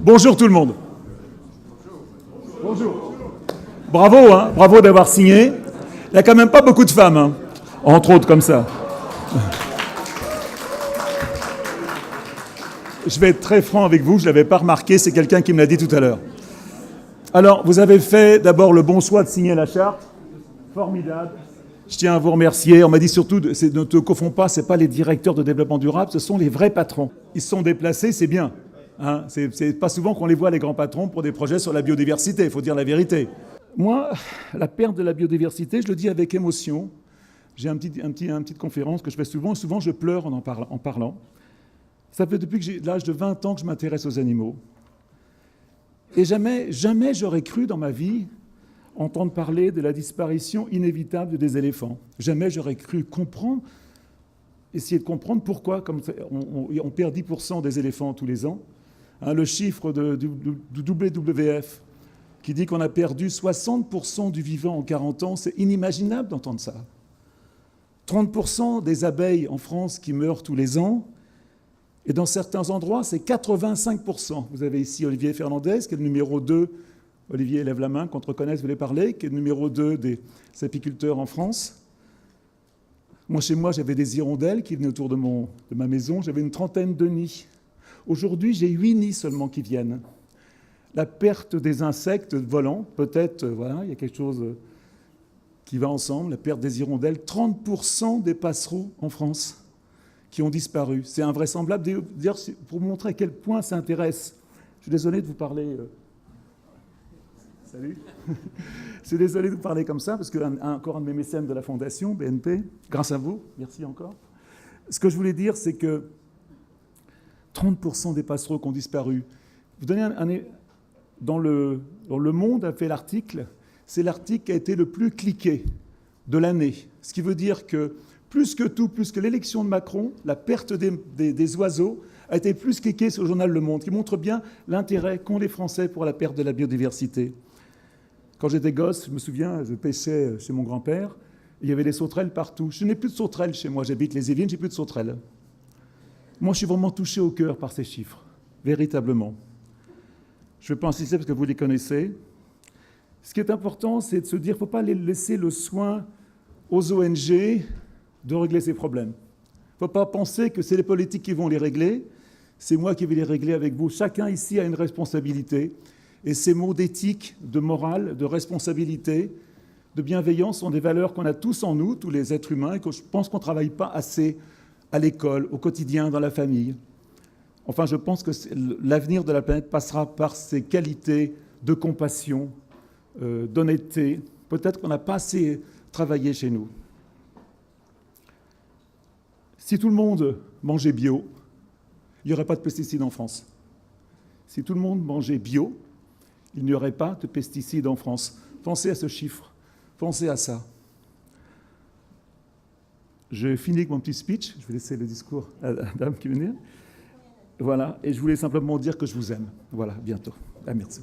Bonjour tout le monde. Bonjour. Bravo, hein, bravo d'avoir signé. Il n'y a quand même pas beaucoup de femmes, hein, entre autres comme ça. Je vais être très franc avec vous, je ne l'avais pas remarqué, c'est quelqu'un qui me l'a dit tout à l'heure. Alors, vous avez fait d'abord le bon choix de signer la charte. Formidable. Je tiens à vous remercier. On m'a dit surtout, ne te confonds pas, ce n'est pas les directeurs de développement durable, ce sont les vrais patrons. Ils se sont déplacés, c'est bien. Hein, c'est pas souvent qu'on les voit, les grands patrons, pour des projets sur la biodiversité, il faut dire la vérité. Moi, la perte de la biodiversité, je le dis avec émotion. J'ai une petite conférence que je fais souvent, et souvent je pleure en parlant. Ça fait depuis que j'ai l'âge de 20 ans que je m'intéresse aux animaux. Et jamais j'aurais cru dans ma vie entendre parler de la disparition inévitable des éléphants. Jamais j'aurais cru essayer de comprendre pourquoi on perd 10% des éléphants tous les ans. Hein, le chiffre du WWF qui dit qu'on a perdu 60% du vivant en 40 ans, c'est inimaginable d'entendre ça. 30% des abeilles en France qui meurent tous les ans, et dans certains endroits, c'est 85%. Vous avez ici Olivier Fernandez, qui est le numéro 2. Olivier, lève la main, qu'on te reconnaisse, vous voulez parler, qui est le numéro 2 des apiculteurs en France. Moi, chez moi, j'avais des hirondelles qui venaient autour de ma maison. J'avais une trentaine de nids. Aujourd'hui, j'ai 8 nids seulement qui viennent. La perte des insectes volants, peut-être, voilà, il y a quelque chose qui va ensemble. La perte des hirondelles, 30% des passereaux en France qui ont disparu. C'est invraisemblable. D'ailleurs, pour vous montrer à quel point ça intéresse. Je suis désolé de vous parler... Salut. Je suis désolé de vous parler comme ça, parce qu'encore un de mes mécènes de la Fondation, BNP, grâce à vous, merci encore. Ce que je voulais dire, c'est que 30% des passereaux qui ont disparu. Vous donnez dans le Monde a fait l'article, c'est l'article qui a été le plus cliqué de l'année. Ce qui veut dire que, plus que l'élection de Macron, la perte des oiseaux a été plus cliquée sur le journal Le Monde, qui montre bien l'intérêt qu'ont les Français pour la perte de la biodiversité. Quand j'étais gosse, je me souviens, je pêchais chez mon grand-père, il y avait des sauterelles partout. Je n'ai plus de sauterelles chez moi, j'habite les Yvelines, j'ai plus de sauterelles. Moi, je suis vraiment touché au cœur par ces chiffres, véritablement. Je ne vais pas insister parce que vous les connaissez. Ce qui est important, c'est de se dire qu'il ne faut pas laisser le soin aux ONG de régler ces problèmes. Il ne faut pas penser que c'est les politiques qui vont les régler, c'est moi qui vais les régler avec vous. Chacun ici a une responsabilité. Et ces mots d'éthique, de morale, de responsabilité, de bienveillance sont des valeurs qu'on a tous en nous, tous les êtres humains, et que je pense qu'on ne travaille pas assez à l'école, au quotidien, dans la famille. Enfin, je pense que l'avenir de la planète passera par ces qualités de compassion, d'honnêteté. Peut-être qu'on n'a pas assez travaillé chez nous. Si tout le monde mangeait bio, il n'y aurait pas de pesticides en France. Si tout le monde mangeait bio, il n'y aurait pas de pesticides en France. Pensez à ce chiffre, pensez à ça. J'ai fini avec mon petit speech, je vais laisser le discours à la dame qui venait. Voilà, et je voulais simplement dire que je vous aime. Voilà, bientôt. Ah, merci.